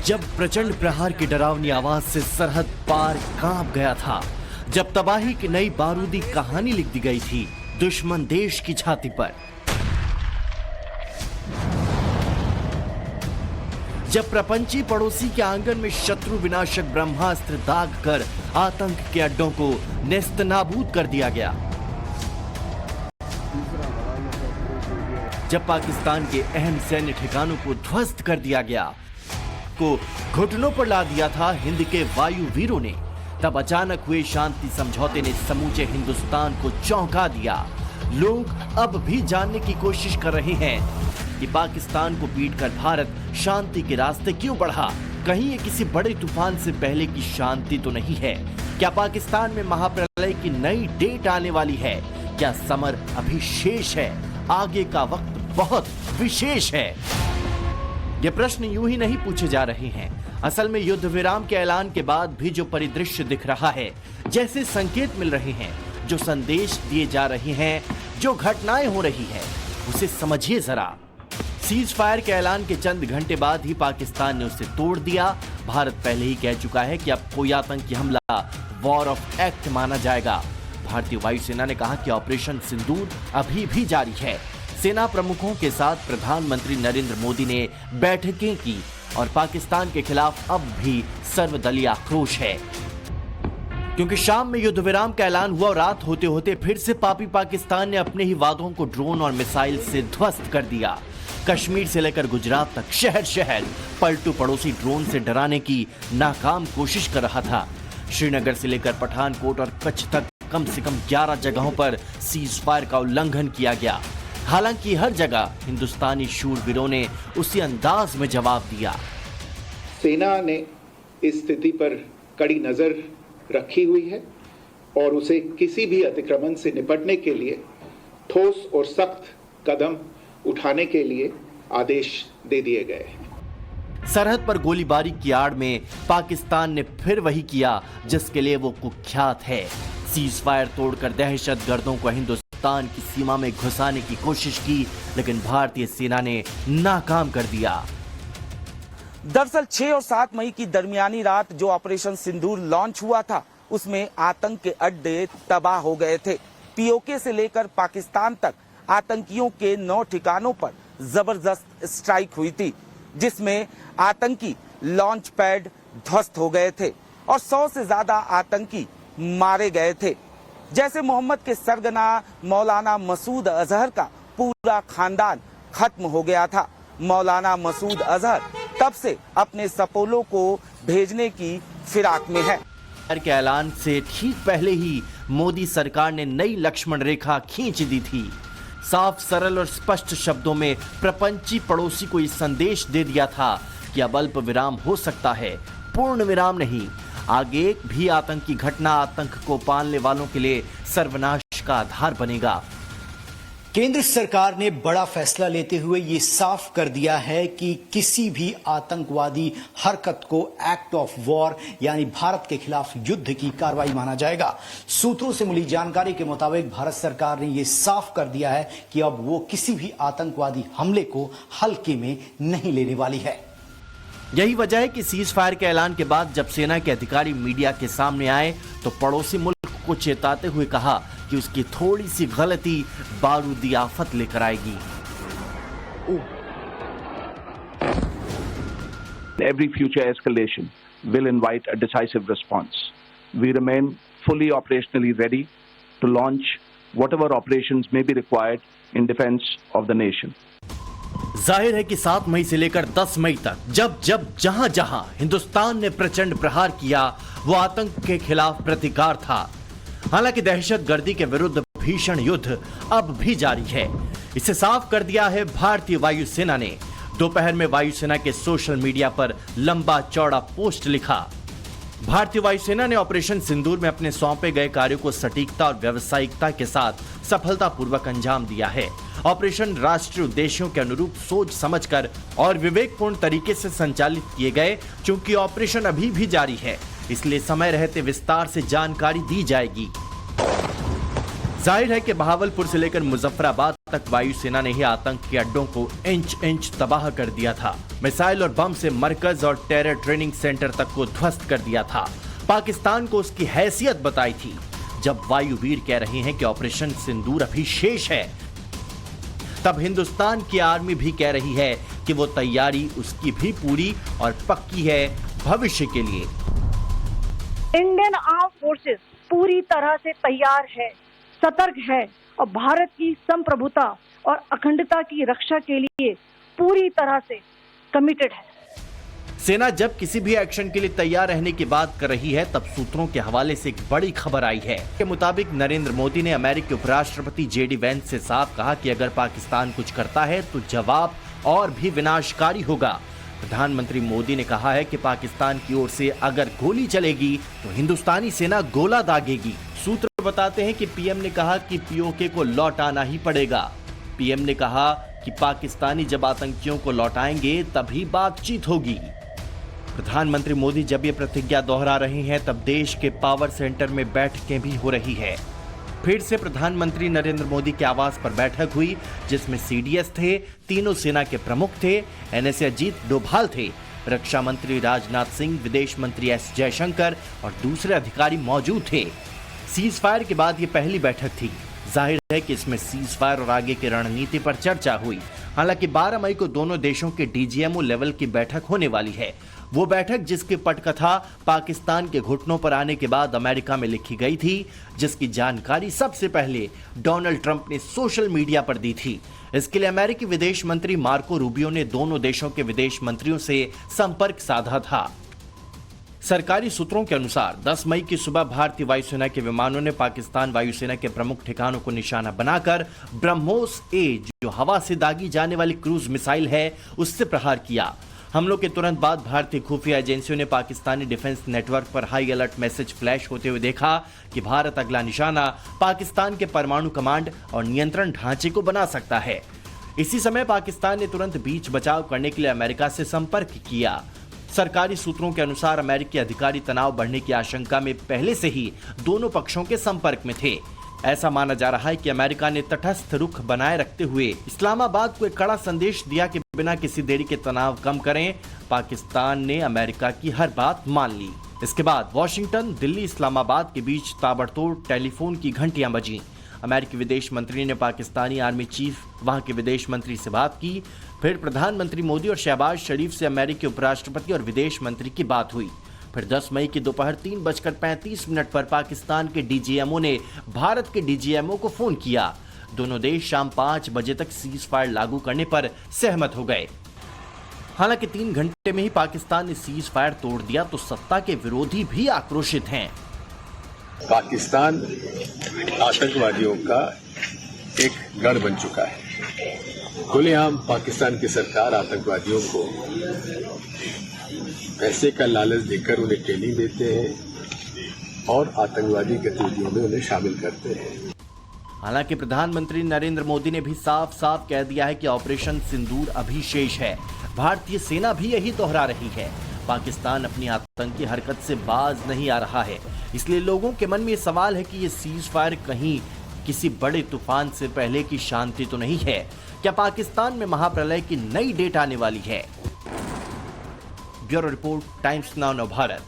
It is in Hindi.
जब प्रचंड प्रहार की डरावनी आवाज से सरहद पार कांप गया था, जब तबाही की नई बारूदी कहानी लिख दी गई थी दुश्मन देश की छाती पर, जब प्रपंची पड़ोसी के आंगन में शत्रु विनाशक ब्रह्मास्त्र दाग कर आतंक के अड्डों को नेस्तनाबूद कर दिया गया, जब पाकिस्तान के अहम सैन्य ठिकानों को ध्वस्त कर दिया गया, को घुटनों पर ला दिया था हिंद के वायु वीरों ने, तब अचानक हुए शांति समझौते ने समूचे हिंदुस्तान को चौंका दिया। लोग अब भी जानने की कोशिश कर रहे हैं कि पाकिस्तान को पीटकर भारत शांति के रास्ते क्यों बढ़ा। कहीं ये किसी बड़े तूफान से पहले की शांति तो नहीं है? क्या पाकिस्तान में महाप्रलय की नई डेट आने वाली है? क्या समर अभी शेष है? आगे का वक्त बहुत विशेष है। ये प्रश्न यूं ही नहीं पूछे जा रहे हैं। असल में युद्ध विराम के ऐलान के बाद भी जो परिदृश्य दिख रहा है, जैसे संकेत मिल रहे हैं, जो संदेश दिए जा रहे हैं, जो घटनाएं हो रही है, उसे समझिए जरा। सीज फायर के ऐलान के चंद घंटे बाद ही पाकिस्तान ने उसे तोड़ दिया। भारत पहले ही कह चुका है कि अब कोई आतंकी हमला वॉर ऑफ एक्ट माना जाएगा। भारतीय वायुसेना ने कहा कि ऑपरेशन सिंदूर अभी भी जारी है। सेना प्रमुखों के साथ प्रधानमंत्री नरेंद्र मोदी ने बैठकें की और पाकिस्तान के खिलाफ अब भी सर्वदलीय आक्रोश है, क्योंकि शाम में युद्ध विराम का ऐलान हुआ और रात होते होते फिर से पापी पाकिस्तान ने अपने ही वादों को ड्रोन और मिसाइल से ध्वस्त कर दिया। कश्मीर से लेकर गुजरात तक शहर शहर पलटू पड़ोसी ड्रोन से डराने की नाकाम कोशिश कर रहा था। श्रीनगर से लेकर पठानकोट और कच्छ तक कम से कम 11 जगहों पर सीज फायर का उल्लंघन किया गया। हालांकि हर जगह हिंदुस्तानी शूरवीरों ने उसी अंदाज में जवाब दिया। सेना ने इस स्थिति पर कड़ी नजर रखी हुई है और उसे किसी भी अतिक्रमण से निपटने के लिए ठोस और सख्त कदम उठाने के लिए आदेश दे दिए गए हैं। सरहद पर गोलीबारी की आड़ में पाकिस्तान ने फिर वही किया जिसके लिए वो कुख्यात है। सीज फायर तोड़कर दहशतगर्दों को हिंदुस्तान की सीमा में घुसाने की कोशिश की, लेकिन भारतीय सेना ने नाकाम कर दिया। दरअसल 6 और 7 मई की दरमियानी रात जो ऑपरेशन सिंदूर लॉन्च हुआ था, उसमें आतंक के अड्डे तबाह हो गए थे। पीओके से लेकर पाकिस्तान तक आतंकियों के 9 ठिकानों पर जबरदस्त स्ट्राइक हुई थी, जिसमें आतंकी लॉन्च पैड ध्वस्त हो गए थे और 100 से ज्यादा आतंकी मारे गए थे। जैसे मोहम्मद के सरगना मौलाना मसूद अजहर का पूरा खानदान खत्म हो गया था। मौलाना मसूद अजहर तब से अपने सपोलों को भेजने की फिराक में है। के ऐलान से ठीक पहले ही मोदी सरकार ने नई लक्ष्मण रेखा खींच दी थी। साफ, सरल और स्पष्ट शब्दों में प्रपंची पड़ोसी को इस संदेश दे दिया था कि अब अल्प विराम हो सकता है, पूर्ण विराम नहीं। आगे एक भी आतंकी घटना आतंक को पालने वालों के लिए सर्वनाश का आधार बनेगा। केंद्र सरकार ने बड़ा फैसला लेते हुए ये साफ कर दिया है कि किसी भी आतंकवादी हरकत को एक्ट ऑफ वॉर यानी भारत के खिलाफ युद्ध की कार्रवाई माना जाएगा। सूत्रों से मिली जानकारी के मुताबिक भारत सरकार ने ये साफ कर दिया है कि अब वो किसी भी आतंकवादी हमले को हल्के में नहीं लेने वाली है। यही वजह है कि सीज फायर के ऐलान के बाद जब सेना के अधिकारी मीडिया के सामने आए तो पड़ोसी मुल्क को चेताते हुए कहा कि उसकी थोड़ी सी गलती बारूदी आफत लेकर आएगी। Every future escalation will invite a decisive response. We remain fully operationally ready to launch whatever operations may be required in defense of the nation. जाहिर है कि 7 मई से लेकर 10 मई तक जब जहां हिंदुस्तान ने प्रचंड प्रहार किया, वो आतंक के खिलाफ प्रतिकार था। हालांकि दहशतगर्दी के विरुद्ध भीषण युद्ध अब भी जारी है। इसे साफ कर दिया है भारतीय वायुसेना ने। दोपहर में वायुसेना के सोशल मीडिया पर लंबा चौड़ा पोस्ट लिखा। भारतीय वायुसेना ने ऑपरेशन सिंदूर में अपने सौंपे गए कार्यों को सटीकता और व्यावसायिकता के साथ सफलतापूर्वक अंजाम दिया है। ऑपरेशन राष्ट्रीय उद्देश्यों के अनुरूप सोच समझकर और विवेकपूर्ण तरीके से संचालित किए गए। चूंकि ऑपरेशन अभी भी जारी है, इसलिए समय रहते विस्तार से जानकारी दी जाएगी। जाहिर है कि बहावलपुर से लेकर मुजफ्फराबाद तक वायुसेना ने ही आतंक के अड्डों को इंच इंच तबाह कर दिया था। मिसाइल और बम से मरकज और टेरर ट्रेनिंग सेंटर तक को ध्वस्त कर दिया था। पाकिस्तान को उसकी हैसियत बताई थी। जब वायुवीर कह रहे हैं कि ऑपरेशन सिंदूर अभी शेष है, तब हिंदुस्तान की आर्मी भी कह रही है कि वो तैयारी उसकी भी पूरी और पक्की है भविष्य के लिए। इंडियन आर्म फोर्सेस पूरी तरह से तैयार है, सतर्क है और भारत की संप्रभुता और अखंडता की रक्षा के लिए पूरी तरह से कमिटेड है। सेना जब किसी भी एक्शन के लिए तैयार रहने की बात कर रही है, तब सूत्रों के हवाले से एक बड़ी खबर आई है। के मुताबिक नरेंद्र मोदी ने अमेरिकी उपराष्ट्रपति जेडी वेंस से साफ कहा कि अगर पाकिस्तान कुछ करता है तो जवाब और भी विनाशकारी होगा। प्रधानमंत्री मोदी ने कहा है कि पाकिस्तान की ओर से अगर गोली चलेगी तो हिंदुस्तानी सेना गोला दागेगी। सूत्र बताते हैं कि पीएम ने कहा कि पीओके को लौट आना ही पड़ेगा। पीएम ने कहा कि पाकिस्तानी जब आतंकियों को लौटाएंगे तभी बातचीत होगी। प्रधानमंत्री मोदी जब ये प्रतिज्ञा दोहरा रहे हैं, तब देश के पावर सेंटर में बैठकें भी हो रही है। फिर से प्रधानमंत्री नरेंद्र मोदी के आवास पर बैठक हुई, जिसमें सीडीएस थे, तीनों सेना के प्रमुख थे, एनएसए अजीत डोभाल थे, रक्षा मंत्री राजनाथ सिंह, विदेश मंत्री एस जयशंकर और दूसरे अधिकारी मौजूद थे। सीज फायर के बाद ये पहली बैठक थी। जाहिर है कि इसमें सीज फायर और आगे की रणनीति पर चर्चा हुई। हालांकि 12 मई को दोनों देशों के डीजीएमओ लेवल की बैठक होने वाली है। वो बैठक जिसकी पटकथा पाकिस्तान के घुटनों पर आने के बाद अमेरिका में लिखी गई थी, जिसकी जानकारी सबसे पहले डोनाल्ड ट्रंप ने सोशल मीडिया पर दी थी। इसके लिए अमेरिकी विदेश मंत्री मार्को रूबियो ने दोनों देशों के विदेश मंत्रियों से संपर्क साधा था। सरकारी सूत्रों के अनुसार 10 मई की सुबह भारतीय वायुसेना के विमानों ने पाकिस्तान वायुसेना के प्रमुख ठिकानों को निशाना बनाकर ब्रह्मोस ए, जो हवा से दागी जाने वाली क्रूज मिसाइल है, उससे प्रहार किया। हमलों के तुरंत बाद भारतीय खुफिया एजेंसियों ने पाकिस्तानी डिफेंस नेटवर्क पर हाई अलर्ट मैसेज फ्लैश होते हुए देखा कि भारत अगला निशाना पाकिस्तान के परमाणु कमांड और नियंत्रण ढांचे को बना सकता है। इसी समय पाकिस्तान ने तुरंत बीच बचाव करने के लिए अमेरिका से संपर्क किया। सरकारी सूत्रों के अनुसार अमेरिकी अधिकारी तनाव बढ़ने की आशंका में पहले से ही दोनों पक्षों के संपर्क में थे। ऐसा माना जा रहा है कि अमेरिका ने तटस्थ रुख बनाए रखते हुए इस्लामाबाद को एक कड़ा संदेश दिया कि बिना किसी देरी के तनाव कम करें। पाकिस्तान ने अमेरिका की हर बात मान ली। इसके बाद वॉशिंगटन, दिल्ली, इस्लामाबाद के बीच ताबड़तोड़ टेलीफोन की घंटियां बजीं। अमेरिकी विदेश मंत्री ने पाकिस्तानी आर्मी चीफ, वहां के विदेश मंत्री से बात की। फिर प्रधानमंत्री मोदी और शहबाज शरीफ से अमेरिकी उपराष्ट्रपति और विदेश मंत्री की बात हुई। फिर 10 मई की दोपहर 3:35 पर पाकिस्तान के डीजीएमओ ने भारत के डीजीएमओ को फोन किया। दोनों देश शाम 5 बजे तक सीज फायर लागू करने पर सहमत हो गए। हालांकि 3 घंटे में ही पाकिस्तान ने सीज फायर तोड़ दिया तो सत्ता के विरोधी भी आक्रोशित हैं। पाकिस्तान आतंकवादियों का एक गढ़ बन चुका है। खुलेआम पाकिस्तान की सरकार आतंकवादियों को पैसे का लालच देकर उन्हें ट्रेनिंग देते हैं और आतंकवादी गतिविधियों में उन्हें शामिल करते हैं। हालांकि प्रधानमंत्री नरेंद्र मोदी ने भी साफ साफ कह दिया है कि ऑपरेशन सिंदूर अभी शेष है। भारतीय सेना भी यही दोहरा रही है। पाकिस्तान अपनी आतंकी हरकत से बाज नहीं आ रहा है। इसलिए लोगों के मन में ये सवाल है कि ये सीज फायर कहीं किसी बड़े तूफान से पहले की शांति तो नहीं है? क्या पाकिस्तान में महाप्रलय की नई डेट आने वाली है? ब्यूरो रिपोर्ट, टाइम्स नाउ नव भारत।